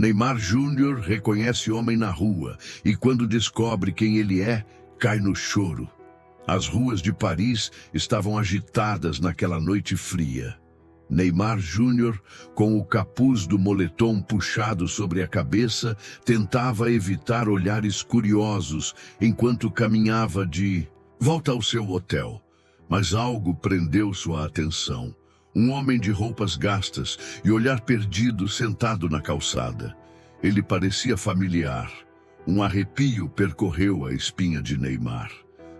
Neymar Júnior reconhece homem na rua e, quando descobre quem ele é, cai no choro. As ruas de Paris estavam agitadas naquela noite fria. Neymar Júnior, com o capuz do moletom puxado sobre a cabeça, tentava evitar olhares curiosos enquanto caminhava de volta ao seu hotel. Mas algo prendeu sua atenção. Um homem de roupas gastas e olhar perdido sentado na calçada. Ele parecia familiar. Um arrepio percorreu a espinha de Neymar.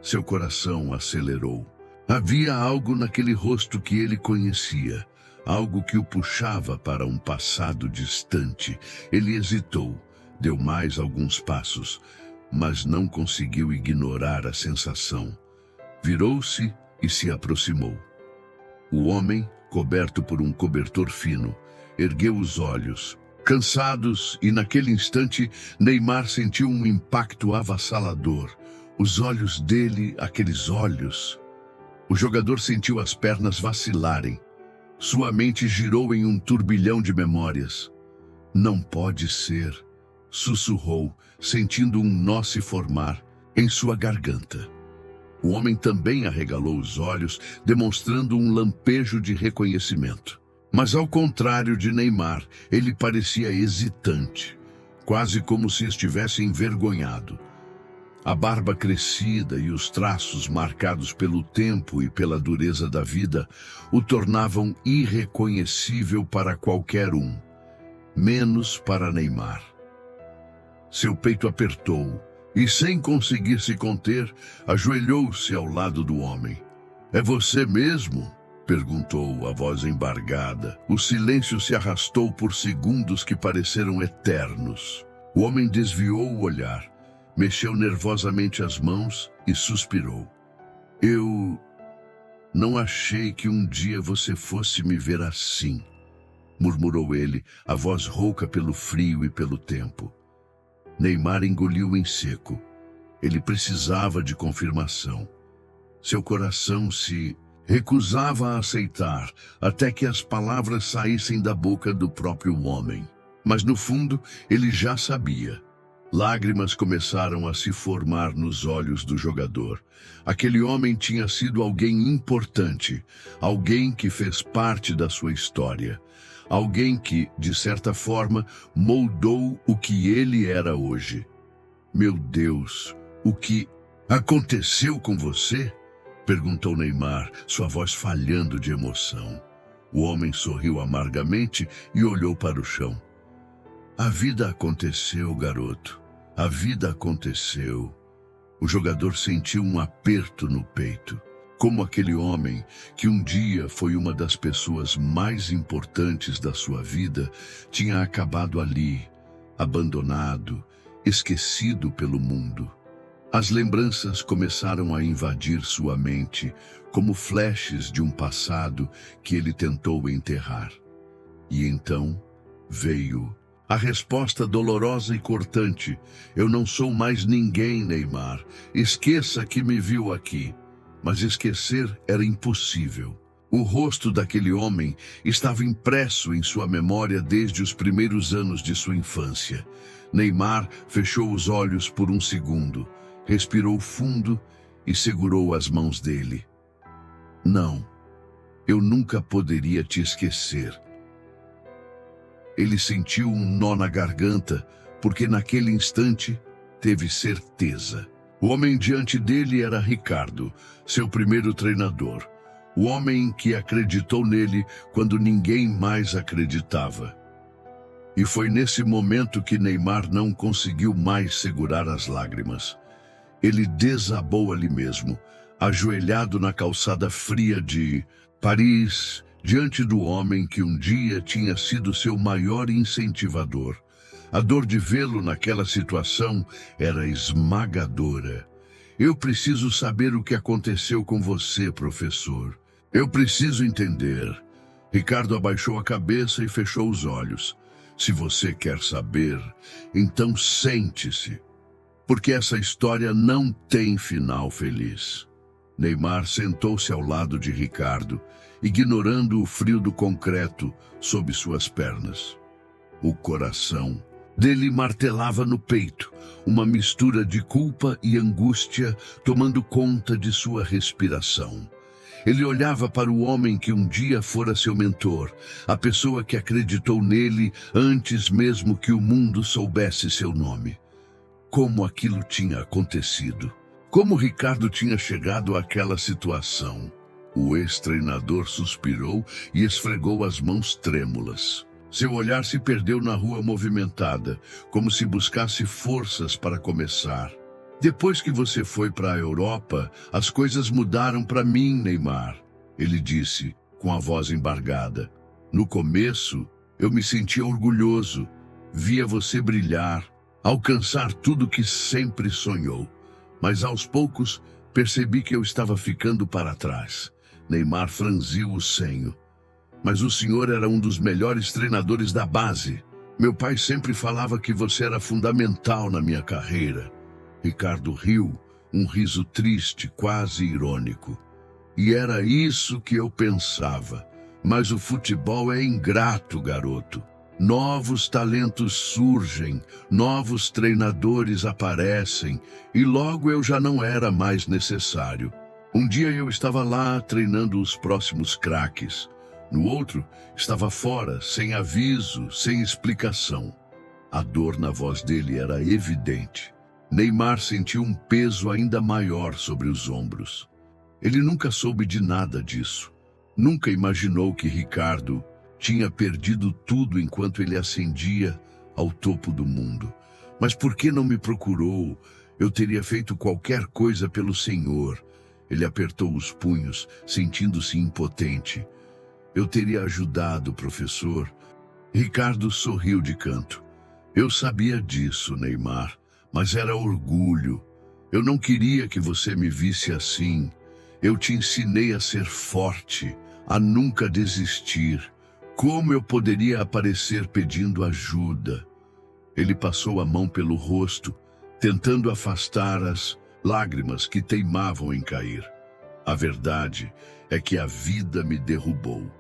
Seu coração acelerou. Havia algo naquele rosto que ele conhecia. Algo que o puxava para um passado distante. Ele hesitou, deu mais alguns passos, mas não conseguiu ignorar a sensação. Virou-se e se aproximou. O homem, coberto por um cobertor fino, ergueu os olhos, cansados, e naquele instante Neymar sentiu um impacto avassalador. Os olhos dele, aqueles olhos. O jogador sentiu as pernas vacilarem. Sua mente girou em um turbilhão de memórias. Não pode ser, sussurrou, sentindo um nó se formar em sua garganta. O homem também arregalou os olhos, demonstrando um lampejo de reconhecimento. Mas ao contrário de Neymar, ele parecia hesitante, quase como se estivesse envergonhado. A barba crescida e os traços marcados pelo tempo e pela dureza da vida o tornavam irreconhecível para qualquer um, menos para Neymar. Seu peito apertou e, sem conseguir se conter, ajoelhou-se ao lado do homem. "É você mesmo?" perguntou a voz embargada. O silêncio se arrastou por segundos que pareceram eternos. O homem desviou o olhar. Mexeu nervosamente as mãos e suspirou. "Eu não achei que um dia você fosse me ver assim", murmurou ele, a voz rouca pelo frio e pelo tempo. Neymar engoliu em seco. Ele precisava de confirmação. Seu coração se recusava a aceitar até que as palavras saíssem da boca do próprio homem. Mas no fundo, ele já sabia. Lágrimas começaram a se formar nos olhos do jogador. Aquele homem tinha sido alguém importante, alguém que fez parte da sua história, alguém que, de certa forma, moldou o que ele era hoje. "Meu Deus, o que aconteceu com você?" perguntou Neymar, sua voz falhando de emoção. O homem sorriu amargamente e olhou para o chão. "A vida aconteceu, garoto. A vida aconteceu." O jogador sentiu um aperto no peito, como aquele homem que um dia foi uma das pessoas mais importantes da sua vida, tinha acabado ali, abandonado, esquecido pelo mundo. As lembranças começaram a invadir sua mente, como flashes de um passado que ele tentou enterrar. E então veio a resposta dolorosa e cortante: "Eu não sou mais ninguém, Neymar. Esqueça que me viu aqui." Mas esquecer era impossível. O rosto daquele homem estava impresso em sua memória desde os primeiros anos de sua infância. Neymar fechou os olhos por um segundo, respirou fundo e segurou as mãos dele. "Não, eu nunca poderia te esquecer." Ele sentiu um nó na garganta, porque naquele instante teve certeza. O homem diante dele era Ricardo, seu primeiro treinador. O homem que acreditou nele quando ninguém mais acreditava. E foi nesse momento que Neymar não conseguiu mais segurar as lágrimas. Ele desabou ali mesmo, ajoelhado na calçada fria de Paris, diante do homem que um dia tinha sido seu maior incentivador. A dor de vê-lo naquela situação era esmagadora. "Eu preciso saber o que aconteceu com você, professor. Eu preciso entender." Ricardo abaixou a cabeça e fechou os olhos. "Se você quer saber, então sente-se, porque essa história não tem final feliz." Neymar sentou-se ao lado de Ricardo, ignorando o frio do concreto sob suas pernas. O coração Dele martelava no peito, uma mistura de culpa e angústia tomando conta de sua respiração. Ele olhava para o homem que um dia fora seu mentor, a pessoa que acreditou nele antes mesmo que o mundo soubesse seu nome. Como aquilo tinha acontecido? Como Ricardo tinha chegado àquela situação? O ex-treinador suspirou e esfregou as mãos trêmulas. Seu olhar se perdeu na rua movimentada, como se buscasse forças para começar. Depois que você foi para a Europa, as coisas mudaram para mim, Neymar, ele disse, com a voz embargada. No começo, eu me sentia orgulhoso. Via você brilhar, alcançar tudo que sempre sonhou. Mas aos poucos, percebi que eu estava ficando para trás. Neymar franziu o senho. Mas o senhor era um dos melhores treinadores da base. Meu pai sempre falava que você era fundamental na minha carreira. Ricardo riu, um riso triste, quase irônico. E era isso que eu pensava. Mas o futebol é ingrato, garoto. Novos talentos surgem, novos treinadores aparecem, e logo eu já não era mais necessário. Um dia eu estava lá treinando os próximos craques. No outro, estava fora, sem aviso, sem explicação. A dor na voz dele era evidente. Neymar sentiu um peso ainda maior sobre os ombros. Ele nunca soube de nada disso. Nunca imaginou que Ricardo tinha perdido tudo enquanto ele ascendia ao topo do mundo. Mas por que não me procurou? Eu teria feito qualquer coisa pelo senhor. Ele apertou os punhos, sentindo-se impotente. Eu teria ajudado, professor. Ricardo sorriu de canto. Eu sabia disso, Neymar, mas era orgulho. Eu não queria que você me visse assim. Eu te ensinei a ser forte, a nunca desistir. Como eu poderia aparecer pedindo ajuda? Ele passou a mão pelo rosto, tentando afastar as lágrimas que teimavam em cair. A verdade é que a vida me derrubou.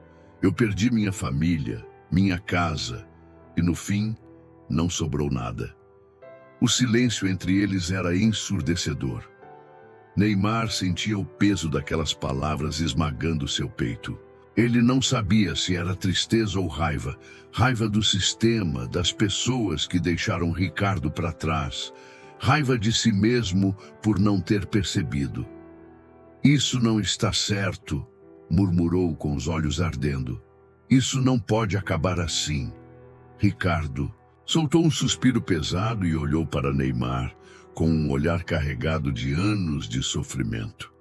Eu perdi minha família, minha casa, e no fim, não sobrou nada. O silêncio entre eles era ensurdecedor. Neymar sentia o peso daquelas palavras esmagando seu peito. Ele não sabia se era tristeza ou raiva. Raiva do sistema, das pessoas que deixaram Ricardo para trás. Raiva de si mesmo por não ter percebido. Isso não está certo, murmurou com os olhos ardendo. Isso não pode acabar assim. Ricardo soltou um suspiro pesado e olhou para Neymar, com um olhar carregado de anos de sofrimento.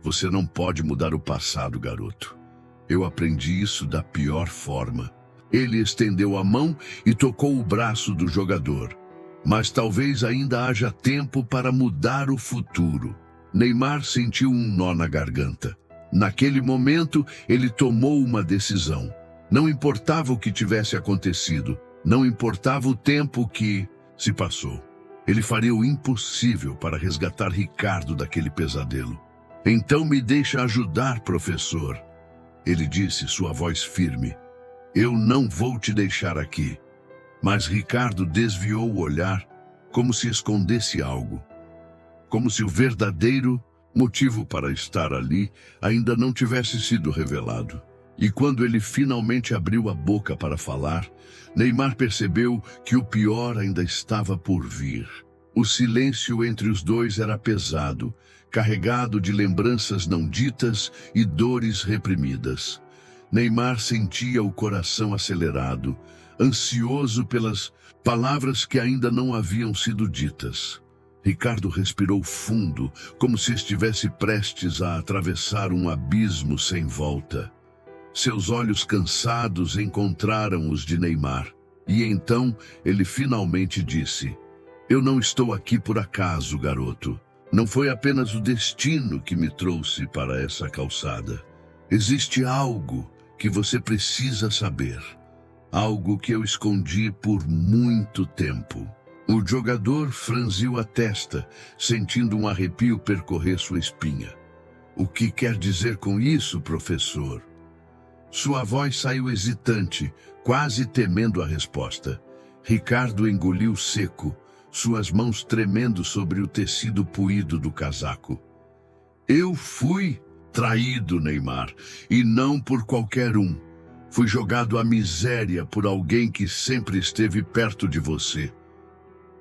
Você não pode mudar o passado, garoto. Eu aprendi isso da pior forma. Ele estendeu a mão e tocou o braço do jogador. Mas talvez ainda haja tempo para mudar o futuro. Neymar sentiu um nó na garganta. Naquele momento, ele tomou uma decisão. Não importava o que tivesse acontecido, não importava o tempo que se passou. Ele faria o impossível para resgatar Ricardo daquele pesadelo. Então me deixa ajudar, professor. Ele disse, sua voz firme. Eu não vou te deixar aqui. Mas Ricardo desviou o olhar, como se escondesse algo. Como se o verdadeiro motivo para estar ali ainda não tivesse sido revelado. E quando ele finalmente abriu a boca para falar, Neymar percebeu que o pior ainda estava por vir. O silêncio entre os dois era pesado, carregado de lembranças não ditas e dores reprimidas. Neymar sentia o coração acelerado, ansioso pelas palavras que ainda não haviam sido ditas. Ricardo respirou fundo, como se estivesse prestes a atravessar um abismo sem volta. Seus olhos cansados encontraram os de Neymar, e então ele finalmente disse: Eu não estou aqui por acaso, garoto. Não foi apenas o destino que me trouxe para essa calçada. Existe algo que você precisa saber. Algo que eu escondi por muito tempo. O jogador franziu a testa, sentindo um arrepio percorrer sua espinha. O que quer dizer com isso, professor? Sua voz saiu hesitante, quase temendo a resposta. Ricardo engoliu seco, suas mãos tremendo sobre o tecido puído do casaco. Eu fui traído, Neymar, e não por qualquer um. Fui jogado à miséria por alguém que sempre esteve perto de você.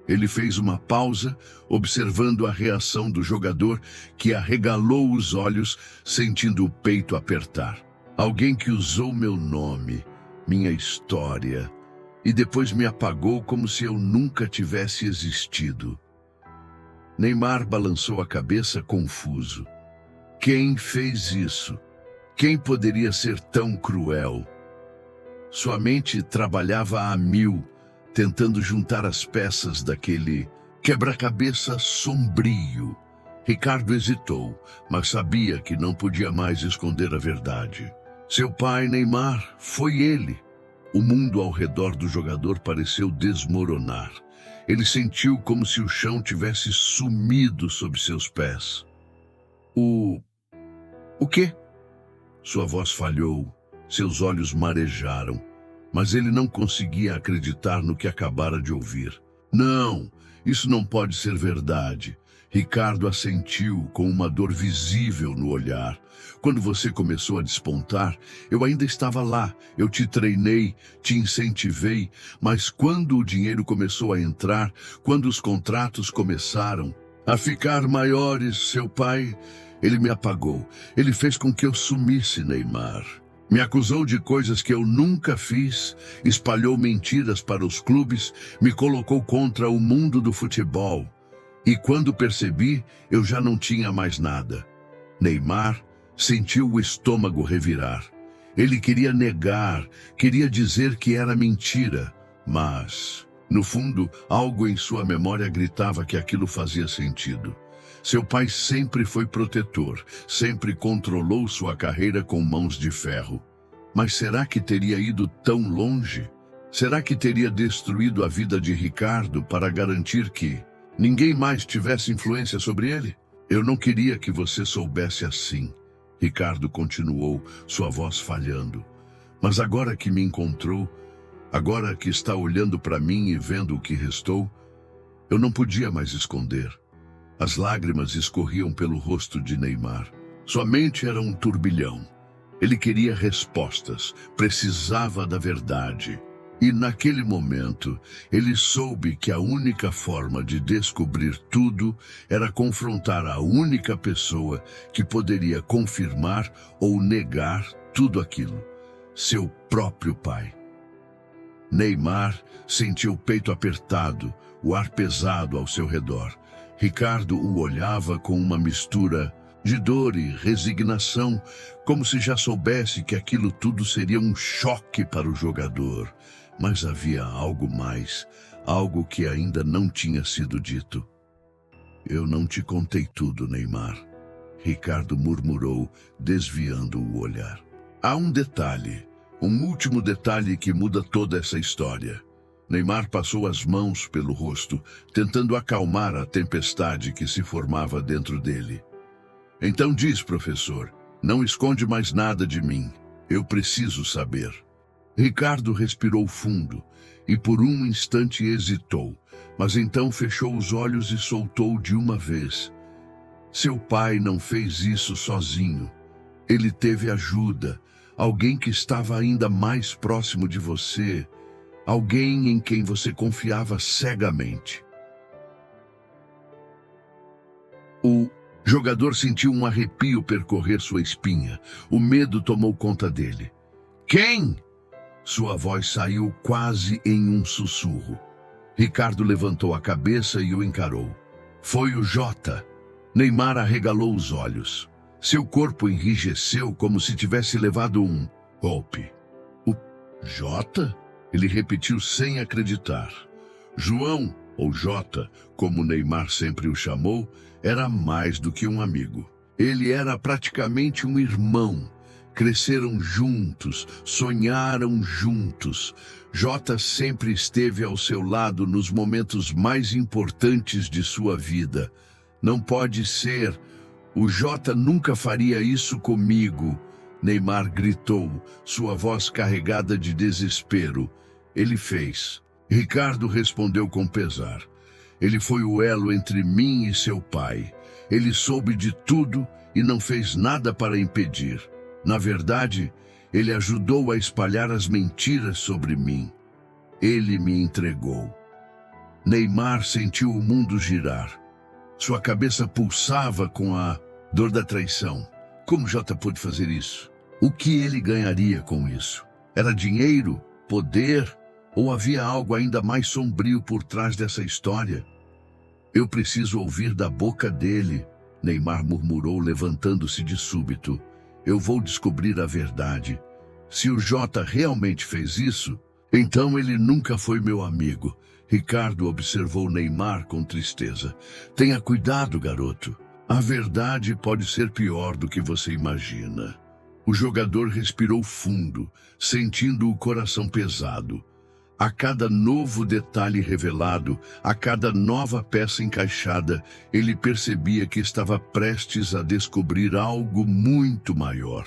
Ele fez uma pausa, observando a reação do jogador, que arregalou os olhos, sentindo o peito apertar. Alguém que usou meu nome, minha história, e depois me apagou como se eu nunca tivesse existido. Neymar balançou a cabeça confuso. Quem fez isso? Quem poderia ser tão cruel? Sua mente trabalhava a mil, tentando juntar as peças daquele quebra-cabeça sombrio. Ricardo hesitou, mas sabia que não podia mais esconder a verdade. Seu pai, Neymar, foi ele. O mundo ao redor do jogador pareceu desmoronar. Ele sentiu como se o chão tivesse sumido sob seus pés. O quê? Sua voz falhou, seus olhos marejaram, mas ele não conseguia acreditar no que acabara de ouvir. Não, isso não pode ser verdade. Ricardo assentiu com uma dor visível no olhar. Quando você começou a despontar, eu ainda estava lá. Eu te treinei, te incentivei, mas quando o dinheiro começou a entrar, quando os contratos começaram a ficar maiores, seu pai, ele me apagou. Ele fez com que eu sumisse, Neymar. Me acusou de coisas que eu nunca fiz, espalhou mentiras para os clubes, me colocou contra o mundo do futebol. E quando percebi, eu já não tinha mais nada. Neymar sentiu o estômago revirar. Ele queria negar, queria dizer que era mentira, mas, no fundo, algo em sua memória gritava que aquilo fazia sentido. Seu pai sempre foi protetor, sempre controlou sua carreira com mãos de ferro. Mas será que teria ido tão longe? Será que teria destruído a vida de Ricardo para garantir que ninguém mais tivesse influência sobre ele? Eu não queria que você soubesse assim. Ricardo continuou, sua voz falhando. Mas agora que me encontrou, agora que está olhando para mim e vendo o que restou, eu não podia mais esconder. As lágrimas escorriam pelo rosto de Neymar. Sua mente era um turbilhão. Ele queria respostas, precisava da verdade. E naquele momento, ele soube que a única forma de descobrir tudo era confrontar a única pessoa que poderia confirmar ou negar tudo aquilo: seu próprio pai. Neymar sentiu o peito apertado, o ar pesado ao seu redor. Ricardo o olhava com uma mistura de dor e resignação, como se já soubesse que aquilo tudo seria um choque para o jogador. Mas havia algo mais, algo que ainda não tinha sido dito. Eu não te contei tudo, Neymar. Ricardo murmurou, desviando o olhar. Há um detalhe, um último detalhe que muda toda essa história. Neymar passou as mãos pelo rosto, tentando acalmar a tempestade que se formava dentro dele. Então diz, professor, não esconde mais nada de mim. Eu preciso saber. Ricardo respirou fundo e por um instante hesitou, mas então fechou os olhos e soltou de uma vez. Seu pai não fez isso sozinho. Ele teve ajuda, alguém que estava ainda mais próximo de você, alguém em quem você confiava cegamente. O jogador sentiu um arrepio percorrer sua espinha. O medo tomou conta dele. Quem? Sua voz saiu quase em um sussurro. Ricardo levantou a cabeça e o encarou. Foi o Jota. Neymar arregalou os olhos. Seu corpo enrijeceu como se tivesse levado um golpe. O Jota? Ele repetiu sem acreditar. João, ou Jota, como Neymar sempre o chamou, era mais do que um amigo. Ele era praticamente um irmão. Cresceram juntos, sonharam juntos. Jota sempre esteve ao seu lado nos momentos mais importantes de sua vida. Não pode ser. O Jota nunca faria isso comigo. Neymar gritou, sua voz carregada de desespero. Ele fez. Ricardo respondeu com pesar. Ele foi o elo entre mim e seu pai. Ele soube de tudo e não fez nada para impedir. Na verdade, ele ajudou a espalhar as mentiras sobre mim. Ele me entregou. Neymar sentiu o mundo girar. Sua cabeça pulsava com a dor da traição. Como Jota pôde fazer isso? O que ele ganharia com isso? Era dinheiro? Poder? Ou havia algo ainda mais sombrio por trás dessa história? Eu preciso ouvir da boca dele, Neymar murmurou, levantando-se de súbito. Eu vou descobrir a verdade. Se o Jota realmente fez isso, então ele nunca foi meu amigo. Ricardo observou Neymar com tristeza. Tenha cuidado, garoto. A verdade pode ser pior do que você imagina. O jogador respirou fundo, sentindo o coração pesado. A cada novo detalhe revelado, a cada nova peça encaixada, ele percebia que estava prestes a descobrir algo muito maior.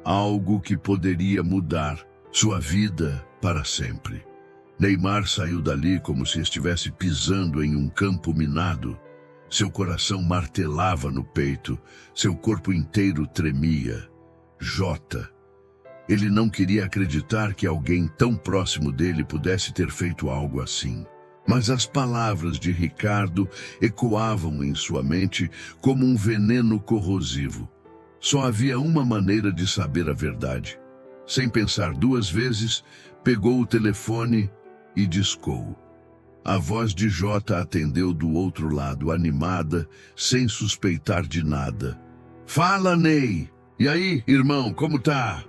Algo que poderia mudar sua vida para sempre. Neymar saiu dali como se estivesse pisando em um campo minado. Seu coração martelava no peito, seu corpo inteiro tremia. Jota. Ele não queria acreditar que alguém tão próximo dele pudesse ter feito algo assim. Mas as palavras de Ricardo ecoavam em sua mente como um veneno corrosivo. Só havia uma maneira de saber a verdade. Sem pensar duas vezes, pegou o telefone e discou. A voz de Jota atendeu do outro lado, animada, sem suspeitar de nada. Fala, Ney! E aí, irmão, como tá?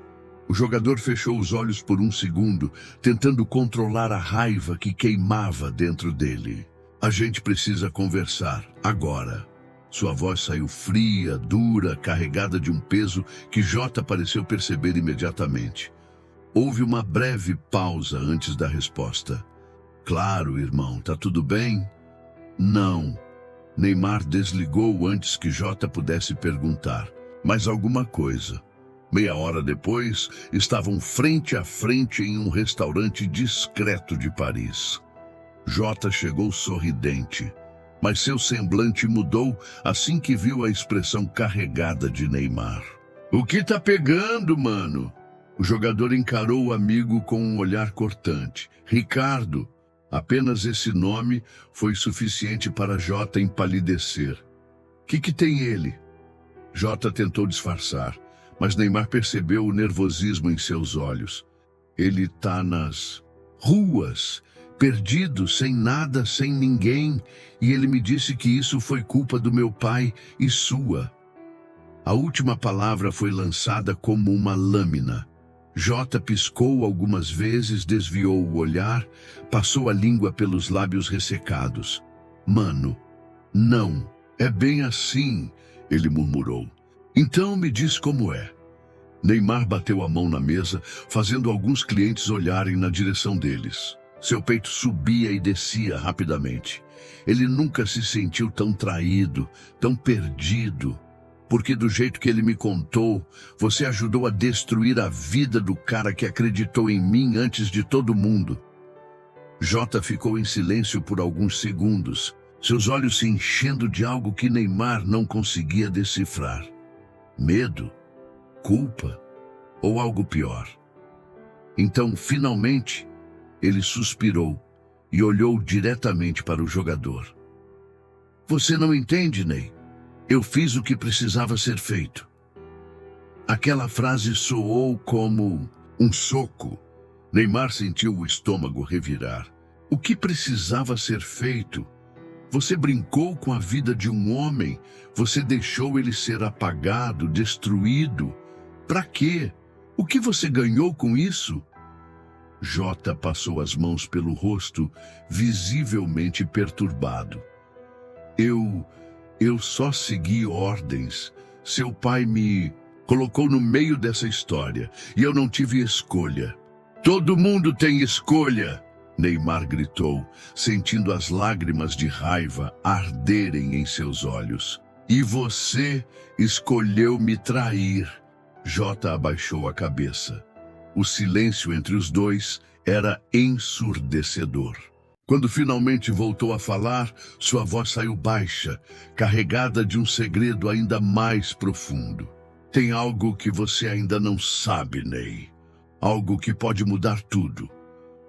O jogador fechou os olhos por um segundo, tentando controlar a raiva que queimava dentro dele. A gente precisa conversar, agora. Sua voz saiu fria, dura, carregada de um peso que Jota pareceu perceber imediatamente. Houve uma breve pausa antes da resposta. Claro, irmão, tá tudo bem? Não. Neymar desligou antes que Jota pudesse perguntar. Mas alguma coisa. Meia hora depois, estavam frente a frente em um restaurante discreto de Paris. Jota chegou sorridente, mas seu semblante mudou assim que viu a expressão carregada de Neymar. O que tá pegando, mano? O jogador encarou o amigo com um olhar cortante. Ricardo. Apenas esse nome foi suficiente para Jota empalidecer. Que tem ele? Jota tentou disfarçar, mas Neymar percebeu o nervosismo em seus olhos. Ele tá nas ruas, perdido, sem nada, sem ninguém, e ele me disse que isso foi culpa do meu pai e sua. A última palavra foi lançada como uma lâmina. Jota piscou algumas vezes, desviou o olhar, passou a língua pelos lábios ressecados. Mano, não, é bem assim, ele murmurou. Então me diz como é. Neymar bateu a mão na mesa, fazendo alguns clientes olharem na direção deles. Seu peito subia e descia rapidamente. Ele nunca se sentiu tão traído, tão perdido. Porque do jeito que ele me contou, você ajudou a destruir a vida do cara que acreditou em mim antes de todo mundo. Jota ficou em silêncio por alguns segundos, seus olhos se enchendo de algo que Neymar não conseguia decifrar. Medo? Culpa? Ou algo pior? Então, finalmente, ele suspirou e olhou diretamente para o jogador. Você não entende, Ney? Eu fiz o que precisava ser feito. Aquela frase soou como um soco. Neymar sentiu o estômago revirar. O que precisava ser feito? Você brincou com a vida de um homem. Você deixou ele ser apagado, destruído. Para quê? O que você ganhou com isso? Jota passou as mãos pelo rosto, visivelmente perturbado. Eu só segui ordens. Seu pai me colocou no meio dessa história e eu não tive escolha. Todo mundo tem escolha, Neymar gritou, sentindo as lágrimas de raiva arderem em seus olhos. E você escolheu me trair. Jota abaixou a cabeça. O silêncio entre os dois Era ensurdecedor. Quando finalmente voltou a falar, sua voz saiu baixa, carregada de um segredo ainda mais profundo. Tem algo que você ainda não sabe, Ney. Algo que pode mudar tudo.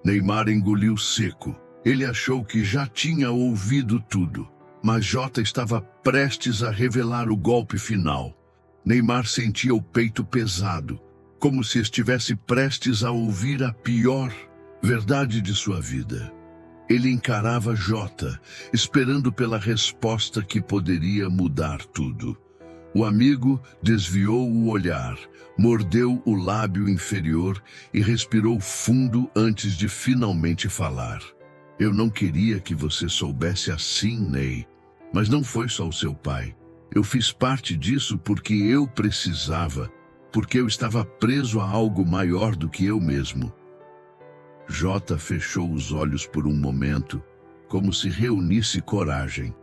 Neymar engoliu seco. Ele achou que já tinha ouvido tudo, mas Jota estava prestes a revelar o golpe final. Neymar sentia o peito pesado, como se estivesse prestes a ouvir a pior verdade de sua vida. Ele encarava Jota, esperando pela resposta que poderia mudar tudo. O amigo desviou o olhar, mordeu o lábio inferior e respirou fundo antes de finalmente falar. Eu não queria que você soubesse assim, Ney, mas não foi só o seu pai. Eu fiz parte disso porque eu precisava, porque eu estava preso a algo maior do que eu mesmo. Jota fechou os olhos por um momento, como se reunisse coragem.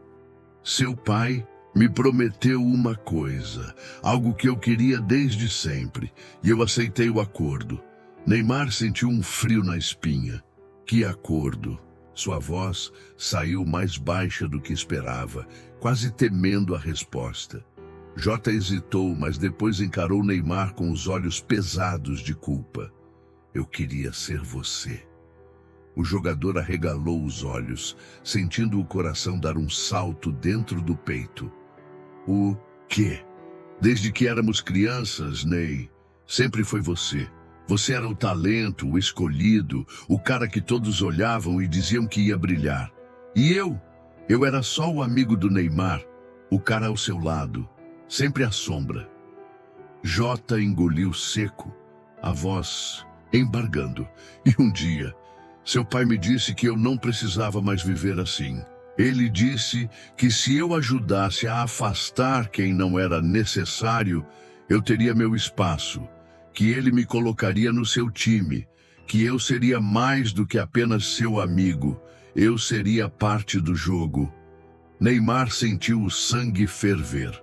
Seu pai me prometeu uma coisa, algo que eu queria desde sempre, e eu aceitei o acordo. Neymar sentiu um frio na espinha. Que acordo? Sua voz saiu mais baixa do que esperava, quase temendo a resposta. Jota hesitou, mas depois encarou Neymar com os olhos pesados de culpa. Eu queria ser você. O jogador arregalou os olhos, sentindo o coração dar um salto dentro do peito. O quê? Desde que éramos crianças, Ney, sempre foi você. Você era o talento, o escolhido, o cara que todos olhavam e diziam que ia brilhar. E eu era só o amigo do Neymar, o cara ao seu lado, sempre à sombra. Jota engoliu seco, a voz embargando. E um dia, seu pai me disse que eu não precisava mais viver assim. Ele disse que se eu ajudasse a afastar quem não era necessário, eu teria meu espaço, que ele me colocaria no seu time, que eu seria mais do que apenas seu amigo, eu seria parte do jogo. Neymar sentiu o sangue ferver.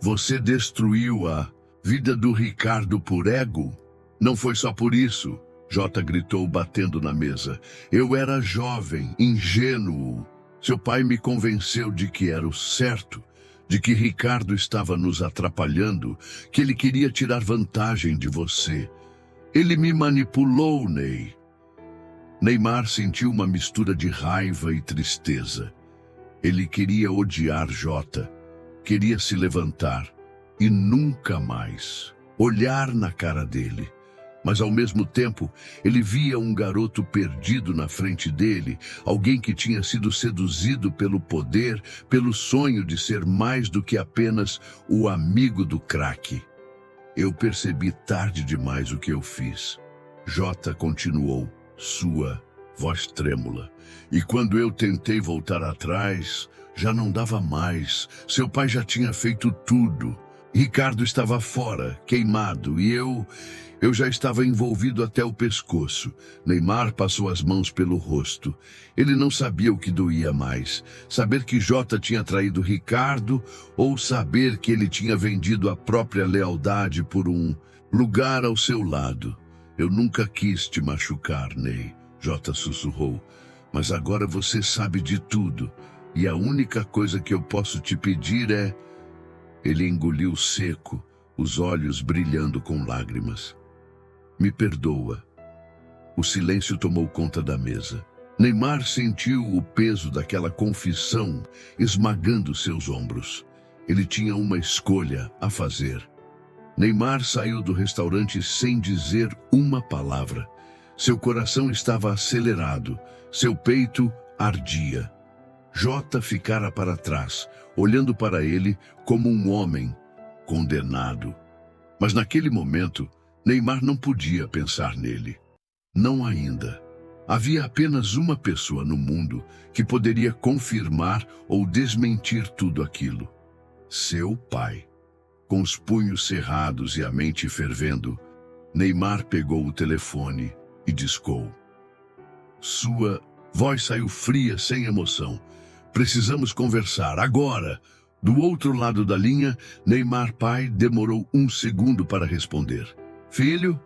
Você destruiu a vida do Ricardo por ego? Não foi só por isso, Jota gritou batendo na mesa. Eu era jovem, ingênuo. Seu pai me convenceu de que era o certo, de que Ricardo estava nos atrapalhando, que ele queria tirar vantagem de você. Ele me manipulou, Ney. Neymar sentiu uma mistura de raiva e tristeza. Ele queria odiar Jota, queria se levantar e nunca mais olhar na cara dele. Mas ao mesmo tempo, ele via um garoto perdido na frente dele, alguém que tinha sido seduzido pelo poder, pelo sonho de ser mais do que apenas o amigo do craque. Eu percebi tarde demais o que eu fiz. Jota continuou, sua voz trêmula. E quando eu tentei voltar atrás, já não dava mais. Seu pai já tinha feito tudo. Ricardo estava fora, queimado, e eu já estava envolvido até o pescoço. Neymar passou as mãos pelo rosto. Ele não sabia o que doía mais. Saber que Jota tinha traído Ricardo ou saber que ele tinha vendido a própria lealdade por um lugar ao seu lado. Eu nunca quis te machucar, Ney, Jota sussurrou. Mas agora você sabe de tudo. E a única coisa que eu posso te pedir é... Ele engoliu seco, os olhos brilhando com lágrimas. Me perdoa. O silêncio tomou conta da mesa. Neymar sentiu o peso daquela confissão esmagando seus ombros. Ele tinha uma escolha a fazer. Neymar saiu do restaurante sem dizer uma palavra. Seu coração estava acelerado, seu peito ardia. Jota ficara para trás, olhando para ele como um homem condenado. Mas naquele momento, Neymar não podia pensar nele. Não ainda. Havia apenas uma pessoa no mundo que poderia confirmar ou desmentir tudo aquilo. Seu pai. Com os punhos cerrados e a mente fervendo, Neymar pegou o telefone e discou. Sua voz saiu fria, sem emoção. Precisamos conversar, agora. Do outro lado da linha, Neymar pai demorou um segundo para responder. Filho,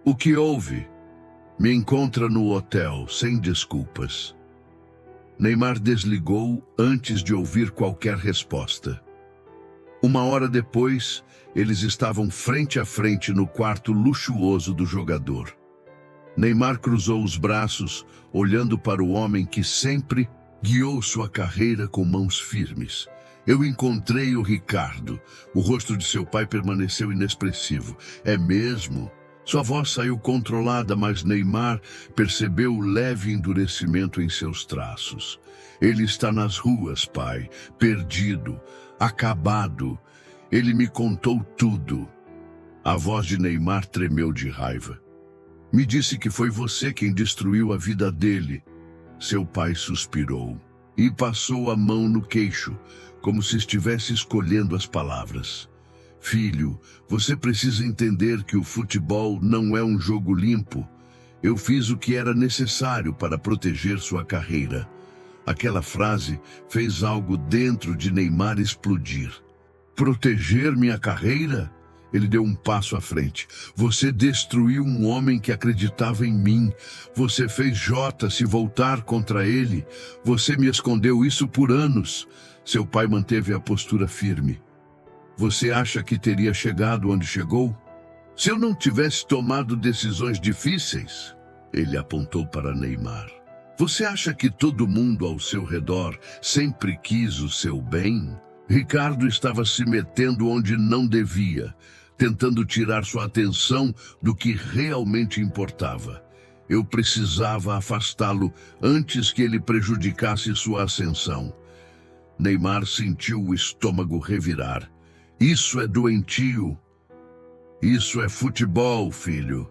o que houve? Me encontra no hotel, sem desculpas. Neymar desligou antes de ouvir qualquer resposta. Uma hora depois, eles estavam frente a frente no quarto luxuoso do jogador. Neymar cruzou os braços, olhando para o homem que sempre guiou sua carreira com mãos firmes. Eu encontrei o Ricardo. O rosto de seu pai permaneceu inexpressivo. É mesmo? Sua voz saiu controlada, mas Neymar percebeu o leve endurecimento em seus traços. Ele está nas ruas, pai, perdido, acabado. Ele me contou tudo. A voz de Neymar tremeu de raiva. Me disse que foi você quem destruiu a vida dele. Seu pai suspirou e passou a mão no queixo, como se estivesse escolhendo as palavras. Filho, você precisa entender que o futebol não é um jogo limpo. Eu fiz o que era necessário para proteger sua carreira. Aquela frase fez algo dentro de Neymar explodir. Proteger minha carreira? Ele deu um passo à frente. Você destruiu um homem que acreditava em mim. Você fez Jota se voltar contra ele. Você me escondeu isso por anos. Seu pai manteve a postura firme. Você acha que teria chegado onde chegou? Se eu não tivesse tomado decisões difíceis, ele apontou para Neymar. Você acha que todo mundo ao seu redor sempre quis o seu bem? Ricardo estava se metendo onde não devia, tentando tirar sua atenção do que realmente importava. Eu precisava afastá-lo antes que ele prejudicasse sua ascensão. Neymar sentiu o estômago revirar. Isso é doentio. Isso é futebol, filho.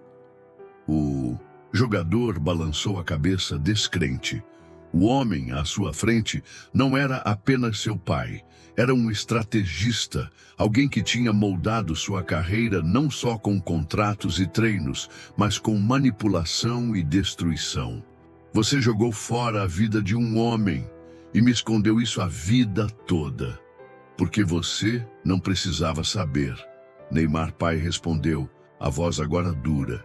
O jogador balançou a cabeça descrente. O homem à sua frente não era apenas seu pai. Era um estrategista, alguém que tinha moldado sua carreira não só com contratos e treinos, mas com manipulação e destruição. Você jogou fora a vida de um homem e me escondeu isso a vida toda. Porque você não precisava saber. Neymar pai respondeu, a voz agora dura.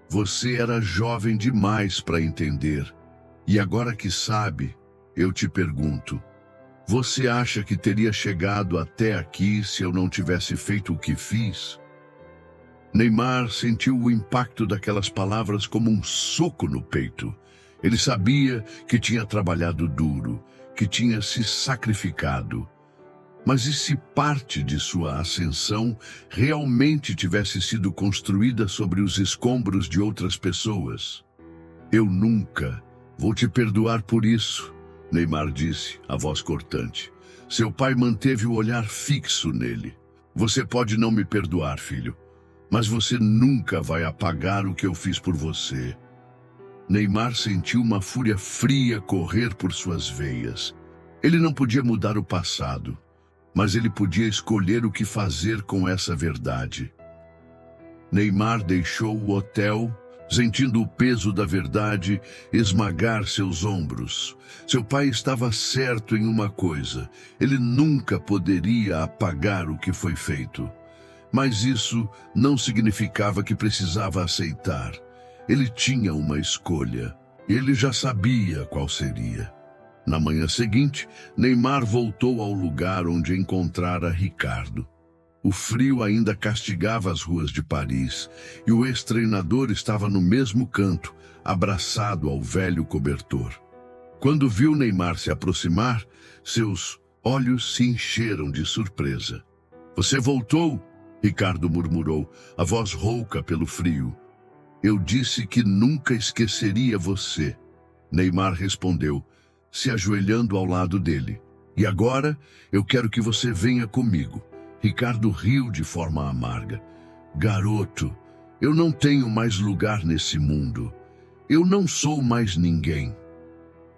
Você era jovem demais para entender. E agora que sabe, eu te pergunto, você acha que teria chegado até aqui se eu não tivesse feito o que fiz? Neymar sentiu o impacto daquelas palavras como um soco no peito. Ele sabia que tinha trabalhado duro, que tinha se sacrificado. Mas e se parte de sua ascensão realmente tivesse sido construída sobre os escombros de outras pessoas? Eu nunca vou te perdoar por isso, Neymar disse, a voz cortante. Seu pai manteve o olhar fixo nele. Você pode não me perdoar, filho, mas você nunca vai apagar o que eu fiz por você. Neymar sentiu uma fúria fria correr por suas veias. Ele não podia mudar o passado, mas ele podia escolher o que fazer com essa verdade. Neymar deixou o hotel, sentindo o peso da verdade esmagar seus ombros. Seu pai estava certo em uma coisa: ele nunca poderia apagar o que foi feito. Mas isso não significava que precisava aceitar. Ele tinha uma escolha. Ele já sabia qual seria. Na manhã seguinte, Neymar voltou ao lugar onde encontrara Ricardo. O frio ainda castigava as ruas de Paris e o ex-treinador estava no mesmo canto, abraçado ao velho cobertor. Quando viu Neymar se aproximar, seus olhos se encheram de surpresa. Você voltou? Ricardo murmurou, a voz rouca pelo frio. Eu disse que nunca esqueceria você. Neymar respondeu, se ajoelhando ao lado dele. E agora eu quero que você venha comigo. Ricardo riu de forma amarga. Garoto, eu não tenho mais lugar nesse mundo. Eu não sou mais ninguém.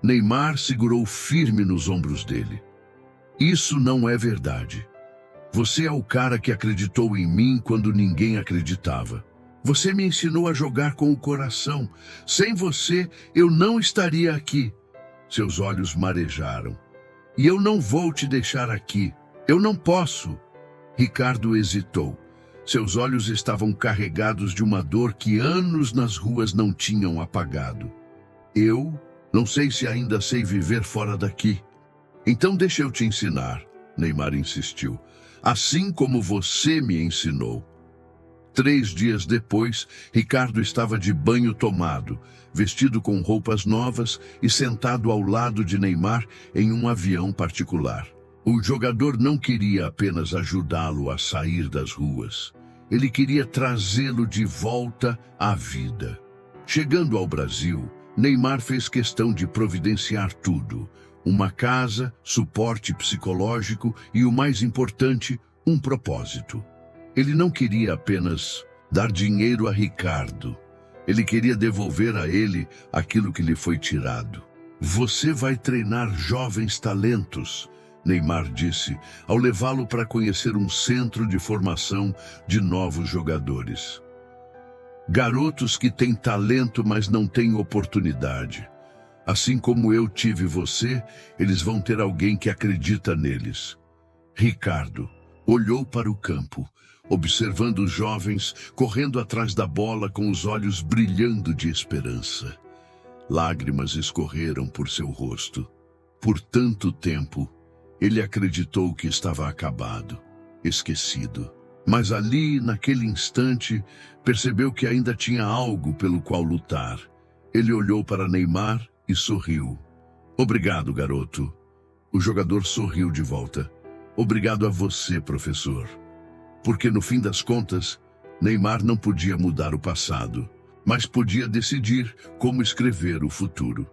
Neymar segurou firme nos ombros dele. Isso não é verdade. Você é o cara que acreditou em mim quando ninguém acreditava. Você me ensinou a jogar com o coração. Sem você, eu não estaria aqui. Seus olhos marejaram. E eu não vou te deixar aqui. Eu não posso. Ricardo hesitou. Seus olhos estavam carregados de uma dor que anos nas ruas não tinham apagado. Eu não sei se ainda sei viver fora daqui. Então deixa eu te ensinar, Neymar insistiu. Assim como você me ensinou. 3 dias depois, Ricardo estava de banho tomado, vestido com roupas novas e sentado ao lado de Neymar em um avião particular. O jogador não queria apenas ajudá-lo a sair das ruas. Ele queria trazê-lo de volta à vida. Chegando ao Brasil, Neymar fez questão de providenciar tudo: uma casa, suporte psicológico e, o mais importante, um propósito. Ele não queria apenas dar dinheiro a Ricardo. Ele queria devolver a ele aquilo que lhe foi tirado. Você vai treinar jovens talentos, Neymar disse, ao levá-lo para conhecer um centro de formação de novos jogadores. Garotos que têm talento, mas não têm oportunidade. Assim como eu tive você, eles vão ter alguém que acredita neles. Ricardo olhou para o campo, observando os jovens correndo atrás da bola com os olhos brilhando de esperança. Lágrimas escorreram por seu rosto. Por tanto tempo, ele acreditou que estava acabado, esquecido. Mas ali, naquele instante, percebeu que ainda tinha algo pelo qual lutar. Ele olhou para Neymar e sorriu. Obrigado, garoto. O jogador sorriu de volta. Obrigado a você, professor. Porque no fim das contas, Neymar não podia mudar o passado, mas podia decidir como escrever o futuro.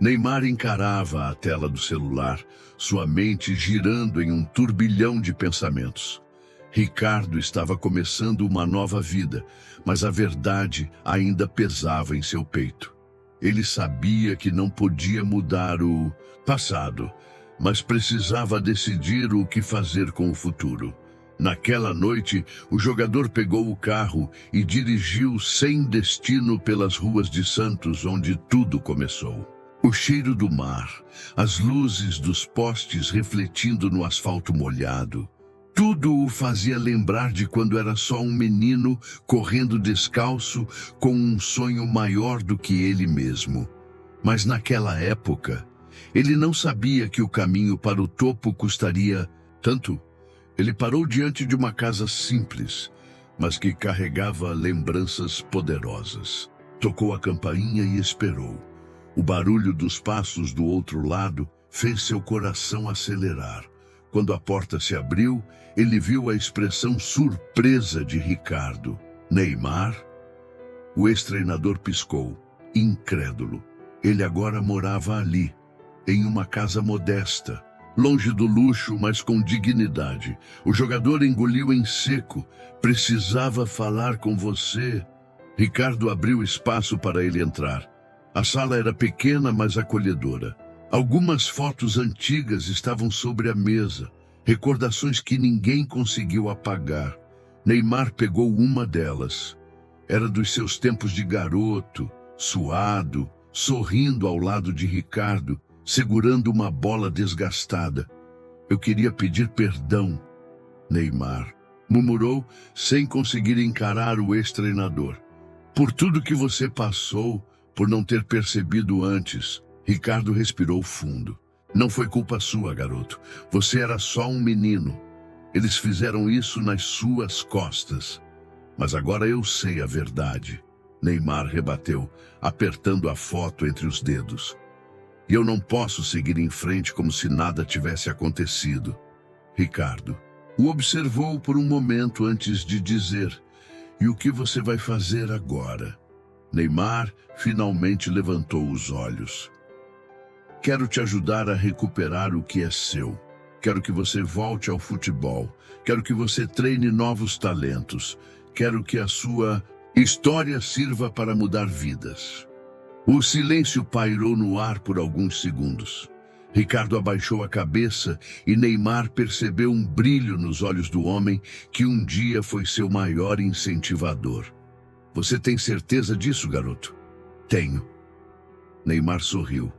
Neymar encarava a tela do celular, sua mente girando em um turbilhão de pensamentos. Ricardo estava começando uma nova vida, mas a verdade ainda pesava em seu peito. Ele sabia que não podia mudar o passado, mas precisava decidir o que fazer com o futuro. Naquela noite, o jogador pegou o carro e dirigiu sem destino pelas ruas de Santos, onde tudo começou. O cheiro do mar, as luzes dos postes refletindo no asfalto molhado, tudo o fazia lembrar de quando era só um menino correndo descalço com um sonho maior do que ele mesmo. Mas naquela época, ele não sabia que o caminho para o topo custaria tanto. Ele parou diante de uma casa simples, mas que carregava lembranças poderosas. Tocou a campainha e esperou. O barulho dos passos do outro lado fez seu coração acelerar. Quando a porta se abriu, ele viu a expressão surpresa de Ricardo. Neymar? O ex-treinador piscou, incrédulo. Ele agora morava ali, em uma casa modesta, longe do luxo, mas com dignidade. O jogador engoliu em seco. Precisava falar com você. Ricardo abriu espaço para ele entrar. A sala era pequena, mas acolhedora. Algumas fotos antigas estavam sobre a mesa, recordações que ninguém conseguiu apagar. Neymar pegou uma delas. Era dos seus tempos de garoto, suado, sorrindo ao lado de Ricardo, segurando uma bola desgastada. Eu queria pedir perdão, Neymar murmurou, sem conseguir encarar o ex-treinador. Por tudo que você passou, por não ter percebido antes. Ricardo respirou fundo. Não foi culpa sua, garoto. Você era só um menino. Eles fizeram isso nas suas costas. Mas agora eu sei a verdade. Neymar rebateu, apertando a foto entre os dedos. E eu não posso seguir em frente como se nada tivesse acontecido. Ricardo o observou por um momento antes de dizer: e o que você vai fazer agora? Neymar finalmente levantou os olhos. Quero te ajudar a recuperar o que é seu. Quero que você volte ao futebol. Quero que você treine novos talentos. Quero que a sua história sirva para mudar vidas. O silêncio pairou no ar por alguns segundos. Ricardo abaixou a cabeça e Neymar percebeu um brilho nos olhos do homem que um dia foi seu maior incentivador. Você tem certeza disso, garoto? Tenho. Neymar sorriu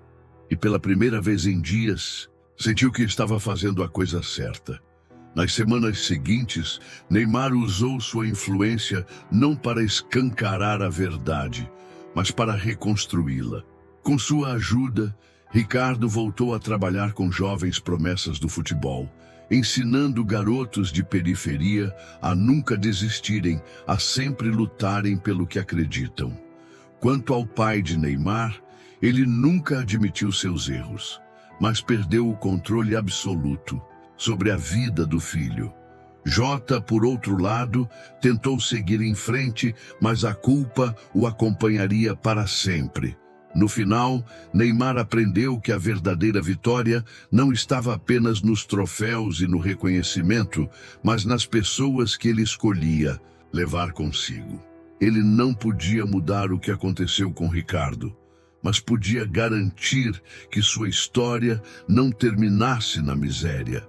e pela primeira vez em dias sentiu que estava fazendo a coisa certa. Nas semanas seguintes, Neymar usou sua influência não para escancarar a verdade, mas para reconstruí-la. Com sua ajuda, Ricardo voltou a trabalhar com jovens promessas do futebol, ensinando garotos de periferia a nunca desistirem, a sempre lutarem pelo que acreditam. Quanto ao pai de Neymar, ele nunca admitiu seus erros, mas perdeu o controle absoluto sobre a vida do filho. Jota, por outro lado, tentou seguir em frente, mas a culpa o acompanharia para sempre. No final, Neymar aprendeu que a verdadeira vitória não estava apenas nos troféus e no reconhecimento, mas nas pessoas que ele escolhia levar consigo. Ele não podia mudar o que aconteceu com Ricardo, mas podia garantir que sua história não terminasse na miséria.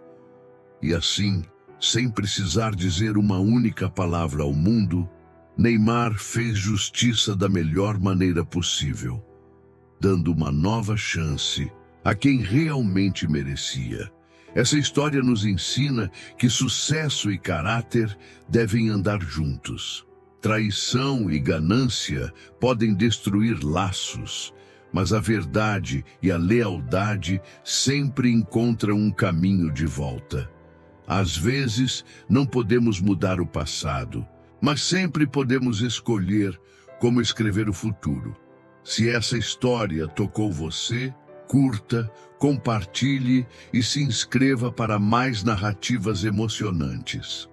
E assim, sem precisar dizer uma única palavra ao mundo, Neymar fez justiça da melhor maneira possível, dando uma nova chance a quem realmente merecia. Essa história nos ensina que sucesso e caráter devem andar juntos. Traição e ganância podem destruir laços, mas a verdade e a lealdade sempre encontram um caminho de volta. Às vezes, não podemos mudar o passado, mas sempre podemos escolher como escrever o futuro. Se essa história tocou você, curta, compartilhe e se inscreva para mais narrativas emocionantes.